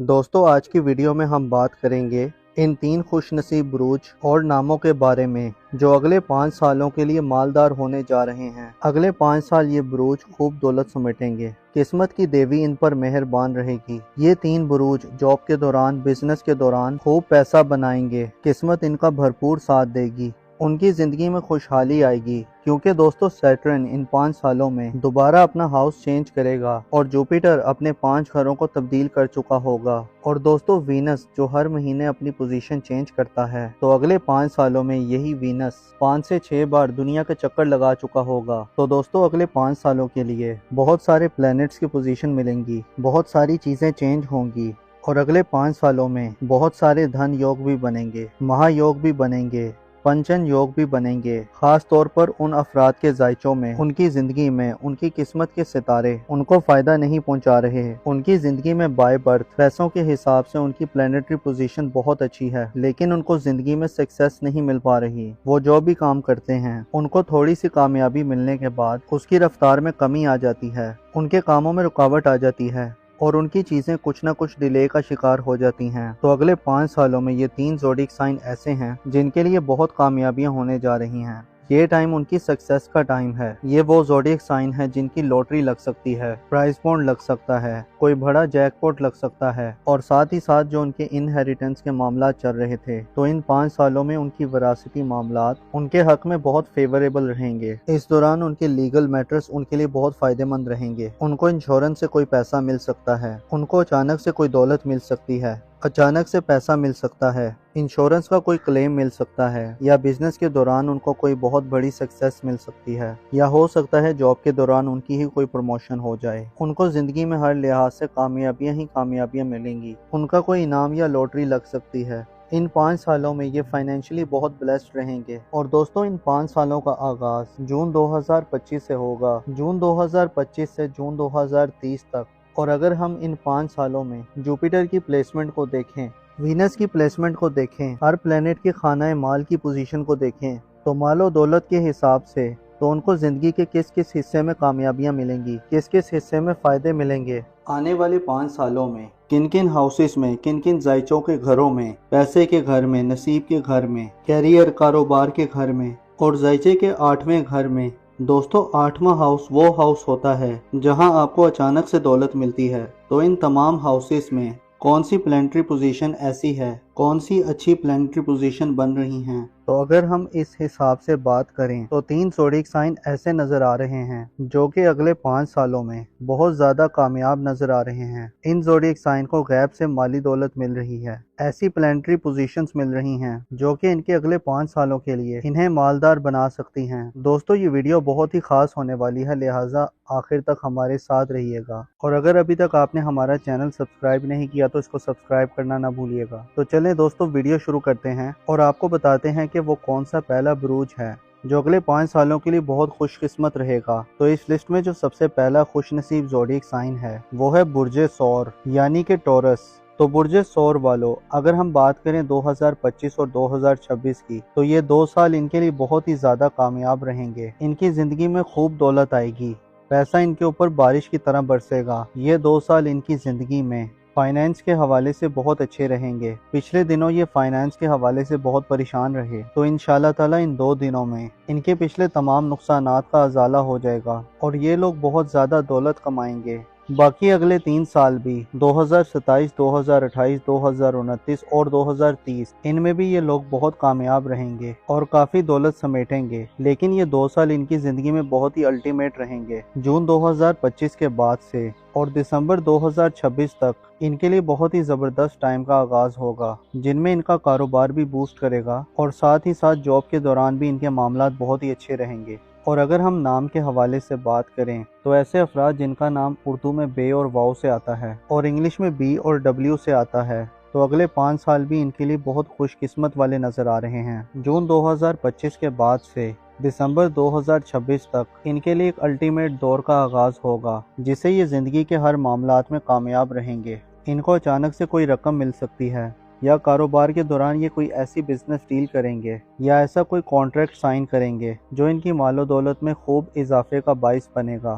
دوستو آج کی ویڈیو میں ہم بات کریں گے ان 3 خوش نصیب بروج اور ناموں کے بارے میں جو اگلے 5 سالوں کے لیے مالدار ہونے جا رہے ہیں۔ اگلے 5 سال یہ بروج خوب دولت سمیٹیں گے، قسمت کی دیوی ان پر مہربان رہے گی۔ یہ 3 بروج جاب کے دوران، بزنس کے دوران خوب پیسہ بنائیں گے، قسمت ان کا بھرپور ساتھ دے گی، ان کی زندگی میں خوشحالی آئے گی، کیونکہ دوستو سیٹرن ان 5 سالوں میں دوبارہ اپنا ہاؤس چینج کرے گا اور جوپیٹر اپنے 5 گھروں کو تبدیل کر چکا ہوگا۔ اور دوستو وینس جو ہر مہینے اپنی پوزیشن چینج کرتا ہے، تو اگلے 5 سالوں میں یہی وینس 5 سے 6 بار دنیا کا چکر لگا چکا ہوگا۔ تو دوستو اگلے 5 سالوں کے لیے بہت سارے پلینٹس کی پوزیشن ملیں گی، بہت ساری چیزیں چینج ہوں گی، اور اگلے 5 سالوں میں بہت سارے دھن یوگ بھی بنیں گے، مہا یوگ بھی بنیں گے، پنچن یوگ بھی بنیں گے۔ خاص طور پر ان افراد کے ذائچوں میں، ان کی زندگی میں، ان کی قسمت کے ستارے ان کو فائدہ نہیں پہنچا رہے ہیں۔ ان کی زندگی میں بائی برتھ پیسوں کے حساب سے ان کی پلانیٹری پوزیشن بہت اچھی ہے، لیکن ان کو زندگی میں سکسیس نہیں مل پا رہی۔ وہ جو بھی کام کرتے ہیں ان کو تھوڑی سی کامیابی ملنے کے بعد اس کی رفتار میں کمی آ جاتی ہے، ان کے کاموں میں رکاوٹ آ جاتی ہے، اور ان کی چیزیں کچھ نہ کچھ ڈیلے کا شکار ہو جاتی ہیں۔ تو اگلے 5 سالوں میں یہ 3 زوڈک سائن ایسے ہیں جن کے لیے بہت کامیابیاں ہونے جا رہی ہیں۔ یہ ٹائم ان کی سکسیس کا ٹائم ہے۔ یہ وہ زوڈک سائن ہے جن کی لوٹری لگ سکتی ہے، پرائز بونڈ لگ سکتا ہے، کوئی بڑا جیک پاٹ لگ سکتا ہے، اور ساتھ ہی ساتھ جو ان کے انہیریٹنس کے معاملات چل رہے تھے، تو ان 5 سالوں میں ان کی وراثتی معاملات ان کے حق میں بہت فیوریبل رہیں گے۔ اس دوران ان کے لیگل میٹرز ان کے لیے بہت فائدہ مند رہیں گے۔ ان کو انشورنس سے کوئی پیسہ مل سکتا ہے، ان کو اچانک سے کوئی دولت مل سکتی ہے، اچانک سے پیسہ مل سکتا ہے، انشورنس کا کوئی کلیم مل سکتا ہے، یا بزنس کے دوران ان کو کوئی بہت بڑی سکسیس مل سکتی ہے، یا ہو سکتا ہے جاب کے دوران ان کی ہی کوئی پروموشن ہو جائے۔ ان کو زندگی میں ہر لحاظ سے کامیابیاں ہی کامیابیاں ملیں گی، ان کا کوئی انعام یا لوٹری لگ سکتی ہے۔ ان 5 سالوں میں یہ فائنینشلی بہت بلیسڈ رہیں گے۔ اور دوستو ان 5 سالوں کا آغاز جون 2025 سے ہوگا، جون 2025 سے جون 2030 تک۔ اور اگر ہم ان 5 سالوں میں جوپیٹر کی پلیسمنٹ کو دیکھیں، وینس کی پلیسمنٹ کو دیکھیں، ہر پلینٹ کی خانہ مال کی پوزیشن کو دیکھیں، تو مال و دولت کے حساب سے تو ان کو زندگی کے کس کس حصے میں کامیابیاں ملیں گی، کس کس حصے میں فائدے ملیں گے، آنے والے 5 سالوں میں کن کن ہاؤسز میں، کن کن ذائچوں کے گھروں میں، پیسے کے گھر میں، نصیب کے گھر میں، کیریئر کاروبار کے گھر میں، اور ذائچے کے 8ویں گھر میں۔ دوستو 8واں ہاؤس وہ ہاؤس ہوتا ہے جہاں آپ کو اچانک سے دولت ملتی ہے۔ تو ان تمام ہاؤسز میں کون سی پلانٹری پوزیشن ایسی ہے، کون سی اچھی پلانٹری پوزیشن بن رہی ہیں؟ تو اگر ہم اس حساب سے بات کریں تو 3 زوڈک سائن ایسے نظر آ رہے ہیں جو کہ اگلے 5 سالوں میں بہت زیادہ کامیاب نظر آ رہے ہیں۔ ان زوڈک سائن کو غیب سے مالی دولت مل رہی ہے، ایسی پلانٹری پوزیشنز مل رہی ہیں جو کہ ان کے اگلے 5 سالوں کے لیے انہیں مالدار بنا سکتی ہیں۔ دوستو یہ ویڈیو بہت ہی خاص ہونے والی ہے، لہٰذا آخر تک ہمارے ساتھ رہیے گا، اور اگر ابھی تک آپ نے ہمارا چینل سبسکرائب نہیں کیا تو اس کو سبسکرائب کرنا نہ بھولیے گا۔ تو چلیں دوستو ویڈیو شروع کرتے ہیں اور آپ کو بتاتے ہیں کہ وہ کون سا پہلا بروج ہے جو اگلے 5 سالوں کے لیے بہت خوش قسمت رہے گا۔ تو اس لسٹ میں جو سب سے پہلا خوش نصیب زوڈک سائن ہے وہ ہے برج ثور یعنی کہ ٹورس۔ تو برج ثور والو اگر ہم بات کریں 2025 اور 2026 کی، تو یہ 2 سال ان کے لیے بہت ہی زیادہ کامیاب رہیں گے۔ ان کی زندگی میں خوب دولت آئے گی، پیسہ ان کے اوپر بارش کی طرح برسے گا۔ یہ 2 سال ان کی زندگی میں فائنانس کے حوالے سے بہت اچھے رہیں گے۔ پچھلے دنوں یہ فائنانس کے حوالے سے بہت پریشان رہے، تو انشاءاللہ تعالی ان 2 دنوں میں ان کے پچھلے تمام نقصانات کا ازالہ ہو جائے گا اور یہ لوگ بہت زیادہ دولت کمائیں گے۔ باقی اگلے 3 سال بھی 2027، 2028، 2029 اور 2030 ان میں بھی یہ لوگ بہت کامیاب رہیں گے اور کافی دولت سمیٹیں گے، لیکن یہ 2 سال ان کی زندگی میں بہت ہی الٹیمیٹ رہیں گے۔ جون 2025 کے بعد سے اور دسمبر 2026 تک ان کے لیے بہت ہی زبردست ٹائم کا آغاز ہوگا، جن میں ان کا کاروبار بھی بوسٹ کرے گا اور ساتھ ہی ساتھ جاب کے دوران بھی ان کے معاملات بہت ہی اچھے رہیں گے۔ اور اگر ہم نام کے حوالے سے بات کریں تو ایسے افراد جن کا نام اردو میں بے اور واؤ سے آتا ہے اور انگلش میں بی اور ڈبلیو سے آتا ہے، تو اگلے 5 سال بھی ان کے لیے بہت خوش قسمت والے نظر آ رہے ہیں۔ جون 2025 کے بعد سے دسمبر 2026 تک ان کے لیے ایک الٹیمیٹ دور کا آغاز ہوگا، جسے یہ زندگی کے ہر معاملات میں کامیاب رہیں گے۔ ان کو اچانک سے کوئی رقم مل سکتی ہے، یا کاروبار کے دوران یہ کوئی ایسی بزنس ڈیل کریں گے یا ایسا کوئی کانٹریکٹ سائن کریں گے جو ان کی مال و دولت میں خوب اضافے کا باعث بنے گا۔